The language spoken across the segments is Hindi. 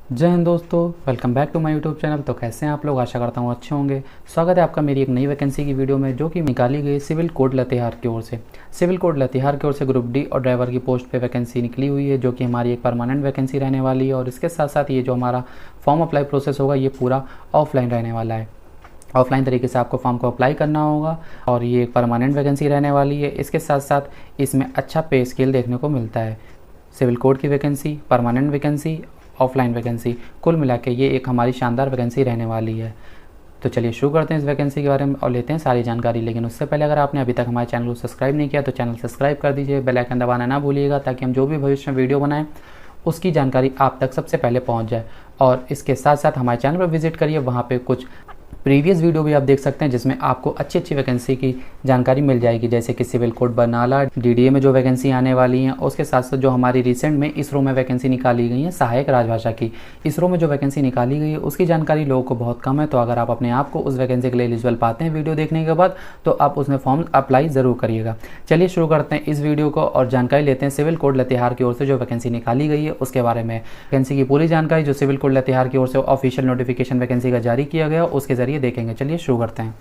जय हिंद दोस्तों, welcome back to my YouTube channel. तो कैसे हैं आप लोग? आशा करता हूँ अच्छे होंगे। स्वागत है आपका मेरी एक नई वैकेंसी की वीडियो में, जो कि निकाली गई सिविल कोड लातेहार की ओर से। सिविल कोड लातेहार की ओर से ग्रुप डी और ड्राइवर की पोस्ट पे वैकेंसी निकली हुई है, जो कि हमारी एक परमानेंट वैकेंसी रहने वाली है। और इसके साथ साथ ये जो हमारा फॉर्म अप्लाई प्रोसेस होगा, ये पूरा ऑफलाइन रहने वाला है। ऑफलाइन तरीके से आपको फॉर्म को अप्लाई करना होगा और ये एक परमानेंट वैकेंसी रहने वाली है। इसके साथ साथ इसमें अच्छा पे स्केल देखने को मिलता है। सिविल कोड की vacancy, permanent vacancy, offline vacancy, कुल मिला के ये एक हमारी शानदार वैकेंसी रहने वाली है। तो चलिए शुरू करते हैं इस वैकेंसी के बारे में और लेते हैं सारी जानकारी। लेकिन उससे पहले अगर आपने अभी तक हमारे चैनल को सब्सक्राइब नहीं किया तो चैनल सब्सक्राइब कर दीजिए, बेल आइकन दबाना ना भूलिएगा, ताकि हम जो भी भविष्य में वीडियो बनाएं उसकी जानकारी आप तक सबसे पहले पहुंच जाए। और इसके साथ साथ हमारे चैनल पर विजिट करिए, वहाँ पे कुछ प्रीवियस वीडियो भी आप देख सकते हैं, जिसमें आपको अच्छी अच्छी वैकेंसी की जानकारी मिल जाएगी। जैसे कि सिविल कोड बरनाला, डीडीए में जो वैकेंसी आने वाली हैं, उसके साथ साथ जो हमारी रिसेंट में इसरो में वैकेंसी निकाली गई है सहायक राजभाषा की, इसरो में जो वैकेंसी निकाली गई है उसकी जानकारी लोगों को बहुत कम है। तो अगर आप अपने आप को उस वैकेंसी के लिए एलिजिबल पाते हैं वीडियो देखने के बाद, तो आप उसमें फॉर्म अप्लाई ज़रूर करिएगा। चलिए शुरू करते हैं इस वीडियो को और जानकारी लेते हैं सिविल कोड लातेहार की ओर से जो वैकेंसी निकाली गई है उसके बारे में। वैकेंसी की पूरी जानकारी जो सिविल कोड लातेहार की ओर से ऑफिशियल नोटिफिकेशन वैकेंसी का जारी किया गया उसके जरिए देखेंगे। चलिए शुरू करते हैं।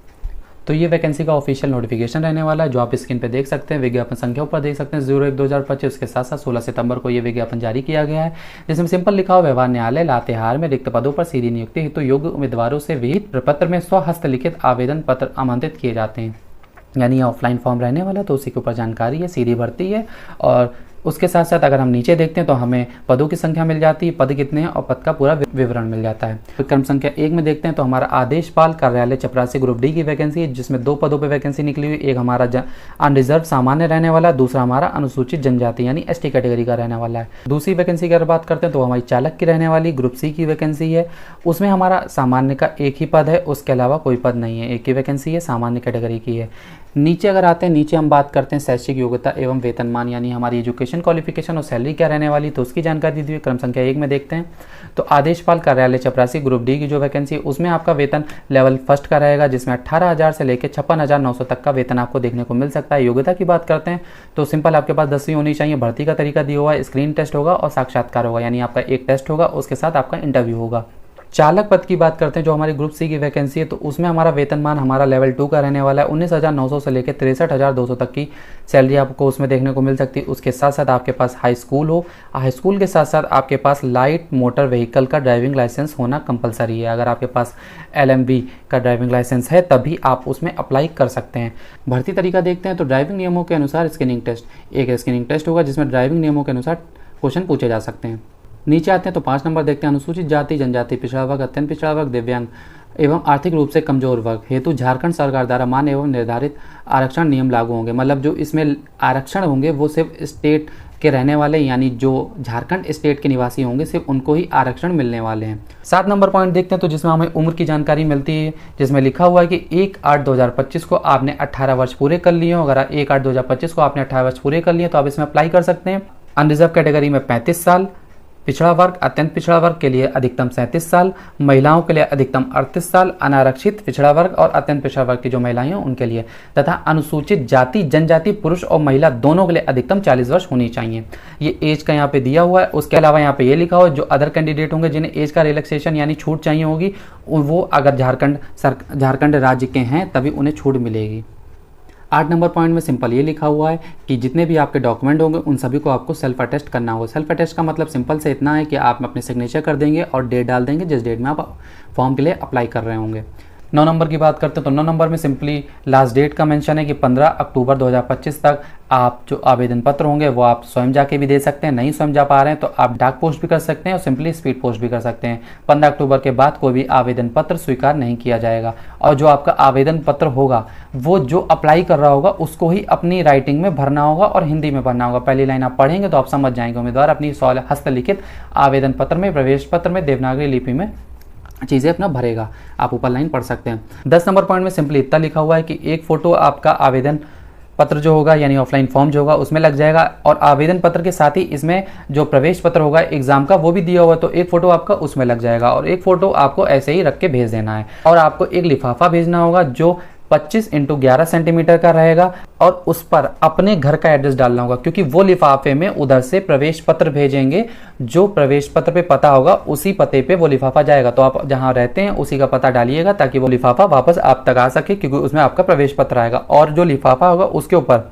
तो ये वैकेंसी का ऑफिशियल नोटिफिकेशन रहने वाला है, जो आप स्क्रीन पे देख सकते हैं। विज्ञापन संख्या ऊपर देख सकते हैं 01/2025। उसके साथ साथ 16 सितंबर को ये विज्ञापन जारी किया गया है, जिसमें सिंपल लिखा हुआ व्यवहार न्यायालय लातेहार में रिक्त पदों पर सीधी नियुक्ति हेतु योग्य उम्मीदवारों से विहित प्रपत्र में स्वहस्तलिखित आवेदन पत्र आमंत्रित किए जाते हैं। यानी ऑफलाइन फॉर्म रहने वाला, तो उसी के ऊपर जानकारी है, सीधी भर्ती है। और उसके साथ साथ अगर हम नीचे देखते हैं तो हमें पदों की संख्या मिल जाती है, पद कितने हैं और पद का पूरा विवरण मिल जाता है। क्रम संख्या 1 में देखते हैं तो हमारा आदेशपाल कार्यालय चपरासी ग्रुप डी की वैकेंसी है, जिसमें 2 पदों पर वैकेंसी निकली हुई। एक हमारा अनरिजर्व सामान्य रहने वाला, दूसरा हमारा अनुसूचित जनजाति यानी एसटी कैटेगरी का रहने वाला है। दूसरी वैकेंसी की अगर बात करते हैं तो हमारी चालक की रहने वाली ग्रुप सी की वैकेंसी है। उसमें हमारा सामान्य का एक ही पद है, उसके अलावा कोई पद नहीं है, एक ही वैकेंसी है, सामान्य कैटेगरी की है। नीचे अगर आते हैं, नीचे हम बात करते हैं शैक्षिक योग्यता एवं वेतनमान, यानी हमारी एजुकेशन क्वालिफिकेशन और सैलरी क्या रहने वाली, तो उसकी जानकारी दी हुई। क्रम संख्या 1 में देखते हैं तो आदेशपाल कार्यालय चपरासी ग्रुप डी की जो वैकेंसी है उसमें आपका वेतन लेवल फर्स्ट का रहेगा, जिसमें 18,000 से लेकर 56,900 तक का वेतन आपको देखने को मिल सकता है। योग्यता की बात करते हैं तो सिंपल आपके पास 10वीं होनी चाहिए। भर्ती का तरीका दिया हुआ है, स्क्रीन टेस्ट होगा और साक्षात्कार होगा, यानी आपका एक टेस्ट होगा, उसके साथ आपका इंटरव्यू होगा। चालक पद की बात करते हैं, जो हमारी ग्रुप सी की वैकेंसी है, तो उसमें हमारा वेतनमान हमारा लेवल 2 का रहने वाला है। 19,900 से लेकर 63,200 तक की सैलरी आपको उसमें देखने को मिल सकती है। उसके साथ साथ आपके पास हाई स्कूल हो, हाई स्कूल के साथ साथ आपके पास लाइट मोटर व्हीकल का ड्राइविंग लाइसेंस होना कंपलसरी है। अगर आपके पास LMB का ड्राइविंग लाइसेंस है तभी आप उसमें अप्लाई कर सकते हैं। भर्ती तरीका देखते हैं तो ड्राइविंग नियमों के अनुसार स्क्रीनिंग टेस्ट, एक स्क्रीनिंग टेस्ट होगा जिसमें ड्राइविंग नियमों के अनुसार क्वेश्चन पूछे जा सकते हैं। नीचे आते हैं तो 5 नंबर देखते हैं, अनुसूचित जाति जनजाति पिछड़ा वर्ग, अत्यंत पिछड़ा वर्ग, दिव्यांग एवं आर्थिक रूप से कमजोर वर्ग हेतु झारखंड सरकार द्वारा मान्य एवं निर्धारित आरक्षण नियम लागू होंगे। मतलब जो इसमें आरक्षण होंगे वो सिर्फ स्टेट के रहने वाले, यानी जो झारखंड स्टेट के निवासी होंगे सिर्फ उनको ही आरक्षण मिलने वाले हैं। 7 नंबर पॉइंट देखते हैं तो जिसमें हमें उम्र की जानकारी मिलती है, जिसमें लिखा हुआ है कि 1/8/2025 को आपने 18 वर्ष पूरे कर लिए हो। अगर 1/8/2025 को आपने 18 वर्ष पूरे कर लिए तो आप इसमें अप्लाई कर सकते हैं। अनरिजर्व कैटेगरी में 35 साल, पिछड़ा वर्ग अत्यंत पिछड़ा वर्ग के लिए अधिकतम 37 साल, महिलाओं के लिए अधिकतम 38 साल, अनारक्षित पिछड़ा वर्ग और अत्यंत पिछड़ा वर्ग की जो महिलाएं हैं उनके लिए, तथा अनुसूचित जाति जनजाति पुरुष और महिला दोनों के लिए अधिकतम 40 वर्ष होनी चाहिए। ये एज का यहाँ पे दिया हुआ है। उसके अलावा यहाँ पे ये लिखा हुआ है जो अदर कैंडिडेट होंगे जिन्हें एज का रिलैक्सेशन यानी छूट चाहिए होगी, वो अगर झारखंड राज्य के हैं तभी उन्हें छूट मिलेगी। 8 नंबर पॉइंट में सिंपल ये लिखा हुआ है कि जितने भी आपके डॉक्यूमेंट होंगे उन सभी को आपको सेल्फ अटेस्ट करना होगा। सेल्फ अटेस्ट का मतलब सिंपल से इतना है कि आप अपने सिग्नेचर कर देंगे और डेट डाल देंगे जिस डेट में आप फॉर्म के लिए अप्लाई कर रहे होंगे। 9 नंबर की बात करते हैं तो 9 नंबर में सिंपली लास्ट डेट का मेंशन है कि 15 अक्टूबर 2025 तक आप जो आवेदन पत्र होंगे वो आप स्वयं जाके भी दे सकते हैं। नहीं स्वयं जा पा रहे हैं तो आप डाक पोस्ट भी कर सकते हैं और सिंपली स्पीड पोस्ट भी कर सकते हैं। 15 अक्टूबर के बाद कोई भी आवेदन पत्र स्वीकार नहीं किया जाएगा। और जो आपका आवेदन पत्र होगा वो जो अप्लाई कर रहा होगा उसको ही अपनी राइटिंग में भरना होगा और हिंदी में भरना होगा। पहली लाइन आप पढ़ेंगे तो आप समझ जाएंगे। उम्मीदवार अपनी हस्तलिखित आवेदन पत्र में, प्रवेश पत्र में देवनागरी लिपि में चीज़ें अपना भरेगा। आप ऊपर लाइन पढ़ सकते हैं। 10 नंबर पॉइंट में सिंपली इतना लिखा हुआ है कि एक फ़ोटो आपका आवेदन पत्र जो होगा यानी ऑफलाइन फॉर्म जो होगा उसमें लग जाएगा, और आवेदन पत्र के साथ ही इसमें जो प्रवेश पत्र होगा एग्जाम का वो भी दिया हुआ है, तो एक फ़ोटो आपका उसमें लग जाएगा और एक फ़ोटो आपको ऐसे ही रख के भेज देना है। और आपको एक लिफाफा भेजना होगा जो 25 इंटू 11 सेंटीमीटर का रहेगा और उस पर अपने घर का एड्रेस डालना होगा, क्योंकि वो लिफाफे में उधर से प्रवेश पत्र भेजेंगे। जो प्रवेश पत्र पे पता होगा उसी पते पे वो लिफाफा जाएगा। तो आप जहां रहते हैं उसी का पता डालिएगा ताकि वो लिफाफा वापस आप तक आ सके, क्योंकि उसमें आपका प्रवेश पत्र आएगा। और जो लिफाफा होगा उसके ऊपर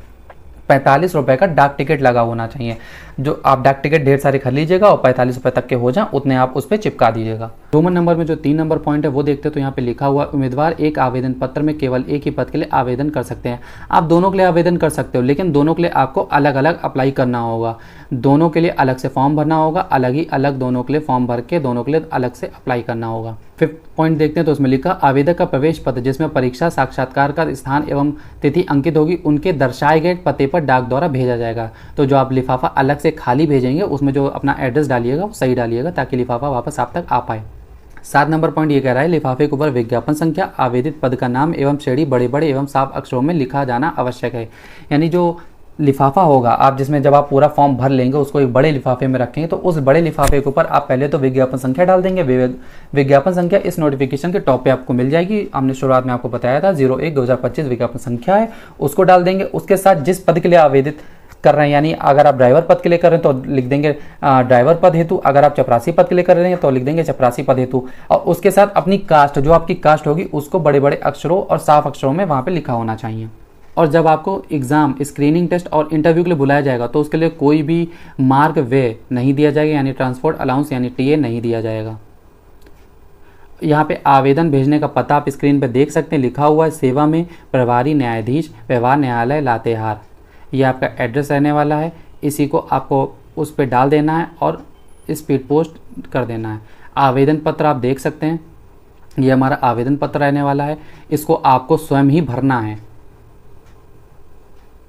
45 रुपए का डाक टिकट लगा होना चाहिए। जो आप डाक टिकट ढेर सारे खरीद लीजिएगा और 45 रुपए तक के हो जाए उतने आप उस पर चिपका दीजिएगा। रोमन नंबर में जो 3 नंबर पॉइंट है वो देखते हैं। तो यहाँ पे लिखा हुआ उम्मीदवार एक आवेदन पत्र में केवल एक ही पद के लिए आवेदन कर सकते हैं। आप दोनों के लिए आवेदन कर सकते हो, लेकिन दोनों के लिए आपको अलग अलग अप्लाई करना होगा। दोनों के लिए अलग से फॉर्म भरना होगा, अलग ही अलग दोनों के लिए फॉर्म भर के दोनों के लिए अलग से अप्लाई करना होगा। 5th पॉइंट देखते हैं। तो उसमें लिखा आवेदक का प्रवेश पत्र जिसमें परीक्षा साक्षात्कार का स्थान एवं तिथि अंकित होगी उनके दर्शाए गए पते पर डाक द्वारा भेजा जाएगा। तो जो आप लिफाफा अलग से खाली भेजेंगे उसमें जो अपना एड्रेस डालिएगा वो सही डालिएगा ताकि लिफाफा वापस आप तक आ पाए। 7 नंबर पॉइंट ये कह रहा है लिफाफे के ऊपर विज्ञापन संख्या, आवेदित पद का नाम एवं श्रेणी बड़े बड़े एवं साफ अक्षरों में लिखा जाना आवश्यक है। यानी जो लिफाफा होगा आप जिसमें जब आप पूरा फॉर्म भर लेंगे उसको एक बड़े लिफाफे में रखेंगे, तो उस बड़े लिफाफे के ऊपर आप पहले तो विज्ञापन संख्या डाल देंगे। विज्ञापन संख्या इस नोटिफिकेशन के टॉप पे आपको मिल जाएगी। हमने शुरुआत में आपको बताया था 01/2025 विज्ञापन संख्या है, उसको डाल देंगे। उसके साथ जिस पद के लिए आवेदित कर रहे हैं, यानी अगर आप ड्राइवर पद के लिए कर रहे हैं तो लिख देंगे ड्राइवर पद हेतु, अगर आप चपरासी पद के लिए कर रहे हैं तो लिख देंगे चपरासी पद हेतु। और उसके साथ अपनी कास्ट, जो आपकी कास्ट होगी उसको बड़े बड़े अक्षरों और साफ अक्षरों में वहाँ पे लिखा होना चाहिए। और जब आपको एग्जाम, स्क्रीनिंग टेस्ट और इंटरव्यू के लिए बुलाया जाएगा तो उसके लिए कोई भी मार्ग वे नहीं दिया जाएगा, यानी ट्रांसपोर्ट अलाउंस यानी टीए नहीं दिया जाएगा। यहाँ पे आवेदन भेजने का पता आप स्क्रीन पे देख सकते हैं, लिखा हुआ है सेवा में प्रभारी न्यायाधीश, व्यवहार न्यायालय लातेहार। ये आपका एड्रेस रहने वाला है, इसी को आपको उस पर डाल देना है और स्पीड पोस्ट कर देना है। आवेदन पत्र आप देख सकते हैं, ये हमारा आवेदन पत्र रहने वाला है, इसको आपको स्वयं ही भरना है।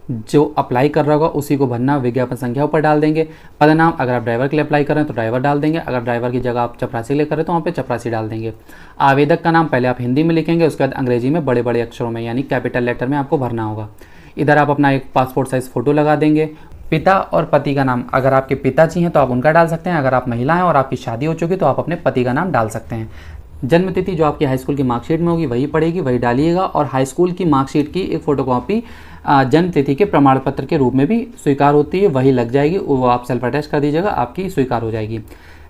जो अप्लाई कर रहा होगा उसी को भरना। विज्ञापन संख्या ऊपर डाल देंगे। पद नाम अगर आप ड्राइवर के लिए अप्लाई कर रहे हैं तो ड्राइवर डाल देंगे, अगर ड्राइवर की जगह आप चपरासी के लिए कर रहे हैं तो वहाँ पे चपरासी डाल देंगे। आवेदक का नाम पहले आप हिंदी में लिखेंगे, उसके बाद अंग्रेजी में बड़े बड़े अक्षरों में यानी कैपिटल लेटर में आपको भरना होगा। इधर आप अपना एक पासपोर्ट साइज फोटो लगा देंगे। पिता और पति का नाम, अगर आपके पिताजी हैं तो आप उनका डाल सकते हैं, अगर आप महिला हैं और आपकी शादी हो चुकी तो आप अपने पति का नाम डाल सकते हैं। जन्म तिथि जो आपकी हाई स्कूल की मार्कशीट में होगी वही पड़ेगी, वही डालिएगा। और हाई स्कूल की मार्कशीट की एक फ़ोटोकॉपी जन्म तिथि के प्रमाण पत्र के रूप में भी स्वीकार होती है, वही लग जाएगी, वो आप सेल्फ अटैच कर दीजिएगा, आपकी स्वीकार हो जाएगी।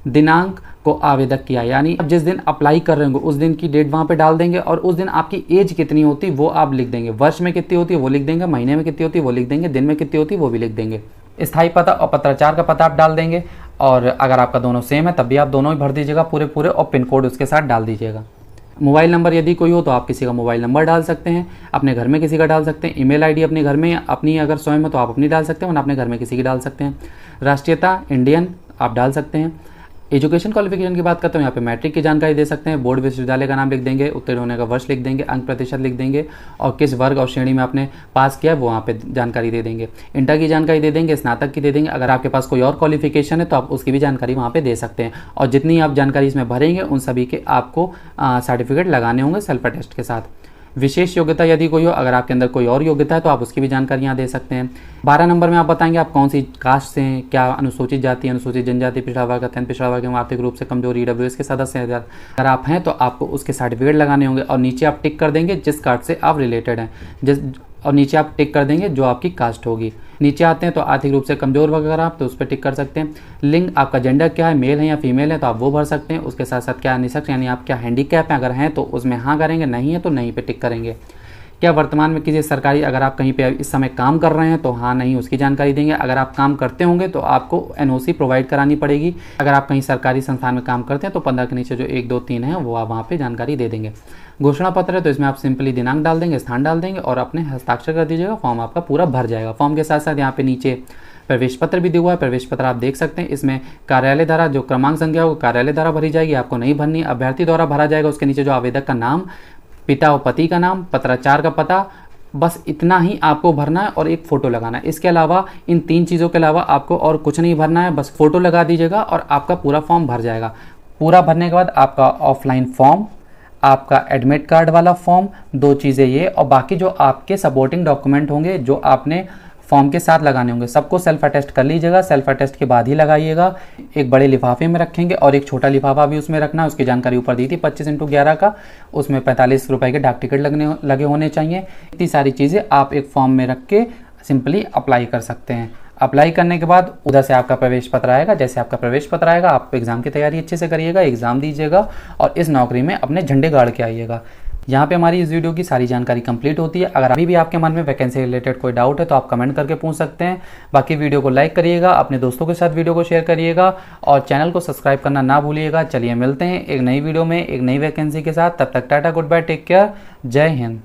दिनांक को आवेदक किया, यानी आप जिस दिन अप्लाई कर रहे होंगे उस दिन की डेट वहाँ पे डाल देंगे और उस दिन आपकी एज कितनी होती है वो आप लिख देंगे। वर्ष में कितनी होती है वो लिख देंगे, महीने में कितनी होती है वो लिख देंगे, दिन में कितनी होती है वो भी लिख देंगे। स्थायी पता और पत्राचार का पता आप डाल देंगे, और अगर आपका दोनों सेम है तब भी आप दोनों ही भर दीजिएगा पूरे, और पिन कोड उसके साथ डाल दीजिएगा। मोबाइल नंबर यदि कोई हो तो आप किसी का मोबाइल नंबर डाल सकते हैं, अपने घर में किसी का डाल सकते हैं। ईमेल आईडी अपने घर में अपनी अगर स्वयं है तो आप अपनी डाल सकते हैं, वरना अपने घर में किसी की डाल सकते हैं। राष्ट्रीयता इंडियन आप डाल सकते हैं। एजुकेशन क्वालिफिकेशन की बात करते हैं, यहाँ पे मैट्रिक की जानकारी दे सकते हैं, बोर्ड विश्वविद्यालय का नाम लिख देंगे, उत्तीर्ण होने का वर्ष लिख देंगे, अंक प्रतिशत लिख देंगे, और किस वर्ग और श्रेणी में आपने पास किया है वो वहाँ पे जानकारी दे देंगे। इंटर की जानकारी दे देंगे, स्नातक की दे देंगे। अगर आपके पास कोई और क्वालिफिकेशन है तो आप उसकी भी जानकारी वहाँ पे दे सकते हैं। और जितनी आप जानकारी इसमें भरेंगे उन सभी के आपको सर्टिफिकेट लगाने होंगे सेल्फ अटेस्ट के साथ। विशेष योग्यता यदि कोई हो, अगर आपके अंदर कोई और योग्यता है तो आप उसकी भी जानकारी यहाँ दे सकते हैं। 12 नंबर में आप बताएंगे आप कौन सी कास्ट से हैं, क्या अनुसूचित जाति, अनुसूचित जनजाति, पिछड़ा वर्ग, अत्यंत पिछड़ा वर्ग एवं आर्थिक रूप से कमजोर ईडब्ल्यूएस के सदस्य हैं। अगर आप हैं तो आपको उसके सर्टिफिकेट लगाने होंगे, और नीचे आप टिक कर देंगे जिस कास्ट से आप रिलेटेड हैं, और नीचे आप टिक कर देंगे जो आपकी कास्ट होगी। नीचे आते हैं तो आर्थिक रूप से कमजोर वर्ग अगर आप तो उस पर टिक कर सकते हैं। लिंग आपका जेंडर क्या है, मेल है या फीमेल है तो आप वो भर सकते हैं। उसके साथ साथ क्या निःशक्त यानी आप क्या हैंडीकैप हैं, अगर हैं तो उसमें हाँ करेंगे, नहीं है तो नहीं पे टिक करेंगे। क्या वर्तमान में किसी सरकारी, अगर आप कहीं पे इस समय काम कर रहे हैं तो हाँ नहीं उसकी जानकारी देंगे। अगर आप काम करते होंगे तो आपको एनओसी प्रोवाइड करानी पड़ेगी। अगर आप कहीं सरकारी संस्थान में काम करते हैं तो 15 के नीचे जो 1, 2, 3 है वो आप वहाँ पे जानकारी दे देंगे। घोषणा पत्र है तो इसमें आप सिंपली दिनांक डाल देंगे, स्थान डाल देंगे और अपने हस्ताक्षर कर दीजिएगा, फॉर्म आपका पूरा भर जाएगा। फॉर्म के साथ साथ यहाँ पे नीचे प्रवेश पत्र भी दिया हुआ है, प्रवेश पत्र आप देख सकते हैं। इसमें कार्यालय द्वारा जो क्रमांक संख्या होगा कार्यालय द्वारा भरी जाएगी, आपको नहीं भरनी, अभ्यर्थी द्वारा भरा जाएगा। उसके नीचे जो आवेदक का नाम, पिता और पति का नाम, पत्राचार का पता, बस इतना ही आपको भरना है और एक फ़ोटो लगाना है। इसके अलावा इन 3 चीज़ों के अलावा आपको और कुछ नहीं भरना है, बस फ़ोटो लगा दीजिएगा और आपका पूरा फॉर्म भर जाएगा। पूरा भरने के बाद आपका ऑफलाइन फॉर्म, आपका एडमिट कार्ड वाला फॉर्म, 2 चीज़ें ये, और बाकी जो आपके सपोर्टिंग डॉक्यूमेंट होंगे जो आपने फॉर्म के साथ लगाने होंगे। सबको सेल्फ अटेस्ट कर लीजिएगा, सेल्फ अटेस्ट के बाद ही लगाइएगा। एक बड़े लिफाफे में रखेंगे और एक छोटा लिफाफा भी उसमें रखना है। उसकी जानकारी ऊपर दी थी 25x11 का, उसमें 45 रुपये के डाक टिकट लगे होने चाहिए। इतनी सारी चीज़ें आप एक फॉर्म में रख के सिंपली अप्लाई कर सकते हैं। अप्लाई करने के बाद उधर से आपका प्रवेश पत्र आएगा। जैसे आपका प्रवेश पत्र आएगा, आप एग्ज़ाम की तैयारी अच्छे से करिएगा, एग्ज़ाम दीजिएगा और इस नौकरी में अपने झंडे गाड़ के आइएगा। यहाँ पे हमारी इस वीडियो की सारी जानकारी कंप्लीट होती है। अगर अभी भी आपके मन में वैकेंसी रिलेटेड कोई डाउट है तो आप कमेंट करके पूछ सकते हैं। बाकी वीडियो को लाइक करिएगा, अपने दोस्तों के साथ वीडियो को शेयर करिएगा और चैनल को सब्सक्राइब करना ना भूलिएगा। चलिए मिलते हैं एक नई वीडियो में एक नई वैकेंसी के साथ। तब तक tata, good bye, take care, जय हिंद।